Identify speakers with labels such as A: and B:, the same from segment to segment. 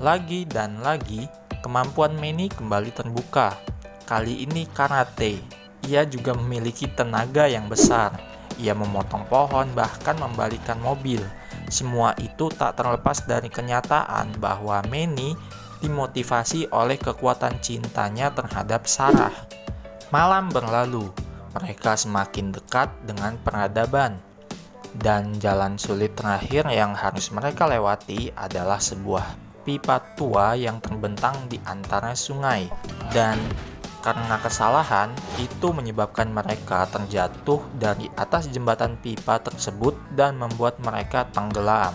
A: Lagi dan lagi, kemampuan Manny kembali terbuka. Kali ini karate. Ia juga memiliki tenaga yang besar. Ia memotong pohon, bahkan membalikan mobil. Semua itu tak terlepas dari kenyataan bahwa Manny dimotivasi oleh kekuatan cintanya terhadap Sarah. Malam berlalu, mereka semakin dekat dengan peradaban. Dan jalan sulit terakhir yang harus mereka lewati adalah sebuah pipa tua yang terbentang di antara sungai. Dan karena kesalahan, itu menyebabkan mereka terjatuh dari atas jembatan pipa tersebut dan membuat mereka tenggelam.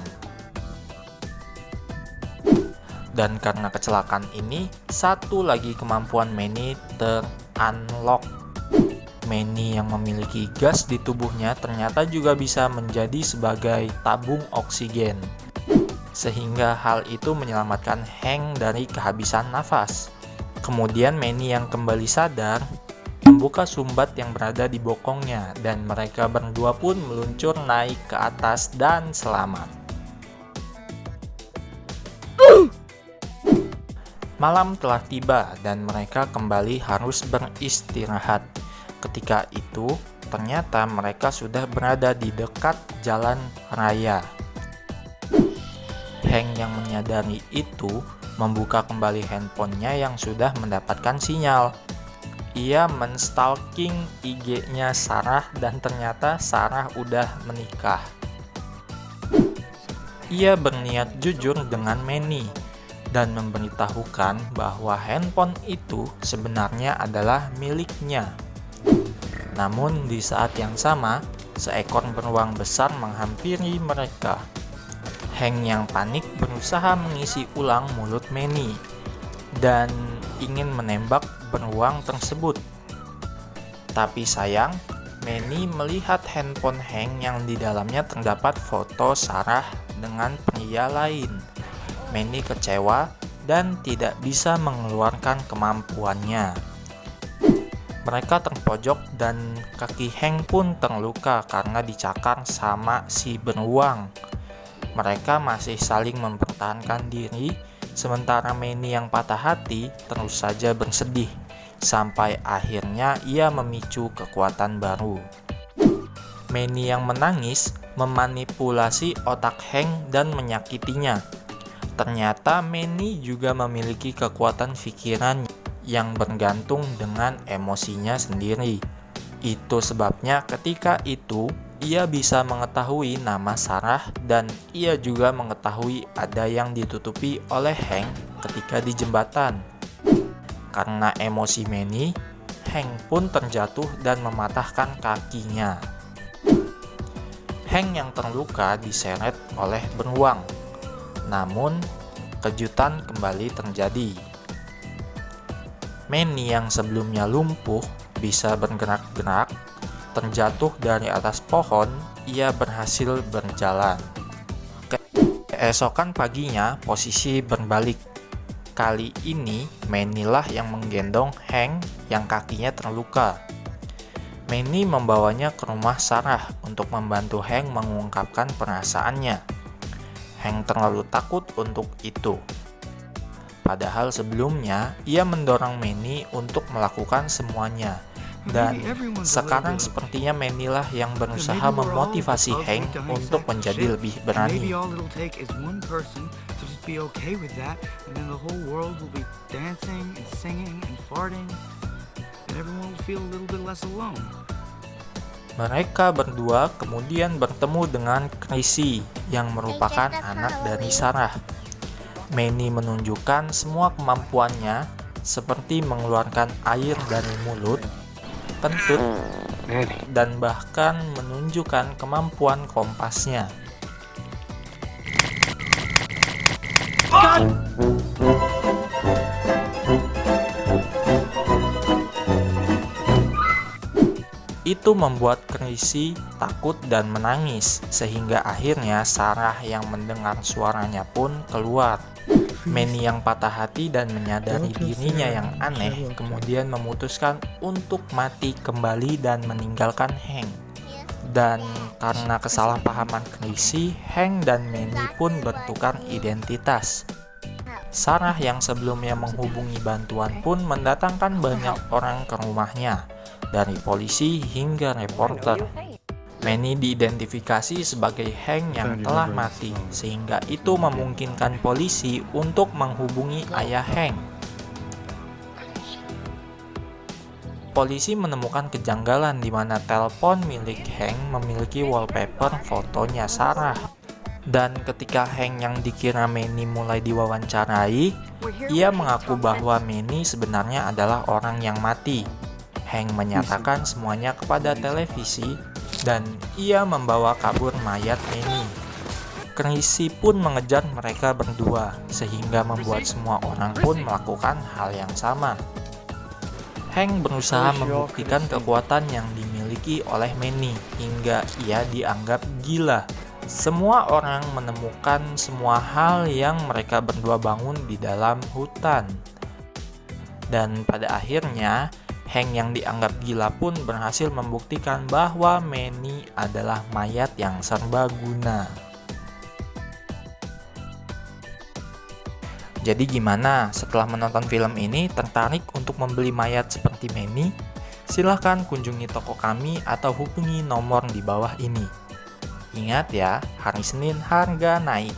A: Dan karena kecelakaan ini, satu lagi kemampuan Manny ter-unlock. Manny yang memiliki gas di tubuhnya ternyata juga bisa menjadi sebagai tabung oksigen. Sehingga hal itu menyelamatkan Hank dari kehabisan nafas. Kemudian Manny yang kembali sadar membuka sumbat yang berada di bokongnya dan mereka berdua pun meluncur naik ke atas dan selamat. Malam telah tiba dan mereka kembali harus beristirahat. Ketika itu, ternyata mereka sudah berada di dekat jalan raya. Hank yang menyadari itu membuka kembali handphonenya yang sudah mendapatkan sinyal. Ia menstalking IG-nya Sarah dan ternyata Sarah udah menikah. Ia berniat jujur dengan Manny dan memberitahukan bahwa handphone itu sebenarnya adalah miliknya. Namun di saat yang sama, seekor beruang besar menghampiri mereka. Hank yang panik berusaha mengisi ulang mulut Manny dan ingin menembak beruang tersebut. Tapi sayang, Manny melihat handphone Hank yang di dalamnya terdapat foto Sarah dengan pria lain. Manny kecewa dan tidak bisa mengeluarkan kemampuannya. Mereka terpojok dan kaki Hank pun terluka karena dicakar sama si beruang. Mereka masih saling mempertahankan diri, sementara Manny yang patah hati terus saja bersedih, sampai akhirnya ia memicu kekuatan baru. Manny yang menangis memanipulasi otak Hank dan menyakitinya. Ternyata Manny juga memiliki kekuatan pikiran yang bergantung dengan emosinya sendiri. Itu sebabnya ketika itu ia bisa mengetahui nama Sarah dan ia juga mengetahui ada yang ditutupi oleh Hank ketika di jembatan. Karena emosi Manny, Hank pun terjatuh dan mematahkan kakinya. Hank yang terluka diseret oleh beruang. Namun, kejutan kembali terjadi. Manny yang sebelumnya lumpuh bisa bergerak-gerak, terjatuh dari atas pohon, ia berhasil berjalan. Keesokan paginya, posisi berbalik. Kali ini, Manny lah yang menggendong Hank yang kakinya terluka. Manny membawanya ke rumah Sarah untuk membantu Hank mengungkapkan perasaannya. Hank terlalu takut untuk itu. Padahal sebelumnya, ia mendorong Manny untuk melakukan semuanya. Dan sekarang sepertinya Manny lah yang berusaha memotivasi Hank untuk menjadi lebih berani. Mereka berdua kemudian bertemu dengan Chrissy yang merupakan anak dari Sarah. Manny menunjukkan semua kemampuannya seperti mengeluarkan air dari mulut, kentut, dan bahkan menunjukkan kemampuan kompasnya. Itu membuat Chrissy takut dan menangis, sehingga akhirnya Sarah yang mendengar suaranya pun keluar. Manny yang patah hati dan menyadari dirinya yang aneh, kemudian memutuskan untuk mati kembali dan meninggalkan Hank. Dan karena kesalahpahaman Chrissy, Hank dan Manny pun bertukar identitas. Sarah yang sebelumnya menghubungi bantuan pun mendatangkan banyak orang ke rumahnya, dari polisi hingga reporter. Manny diidentifikasi sebagai Hank yang telah mati, sehingga itu memungkinkan polisi untuk menghubungi ayah Hank. Polisi menemukan kejanggalan di mana telepon milik Hank memiliki wallpaper fotonya Sarah. Dan ketika Hank yang dikira Manny mulai diwawancarai, ia mengaku bahwa Manny sebenarnya adalah orang yang mati. Hank menyatakan semuanya kepada televisi dan ia membawa kabur mayat Manny. Krisi pun mengejar mereka berdua, sehingga membuat semua orang pun melakukan hal yang sama. Hank berusaha membuktikan kekuatan yang dimiliki oleh Manny hingga ia dianggap gila. Semua orang menemukan semua hal yang mereka berdua bangun di dalam hutan. Dan pada akhirnya, Hank yang dianggap gila pun berhasil membuktikan bahwa Manny adalah mayat yang serbaguna. Jadi gimana setelah menonton film ini, tertarik untuk membeli mayat seperti Manny? Silahkan kunjungi toko kami atau hubungi nomor di bawah ini. Ingat ya, hari Senin harga naik.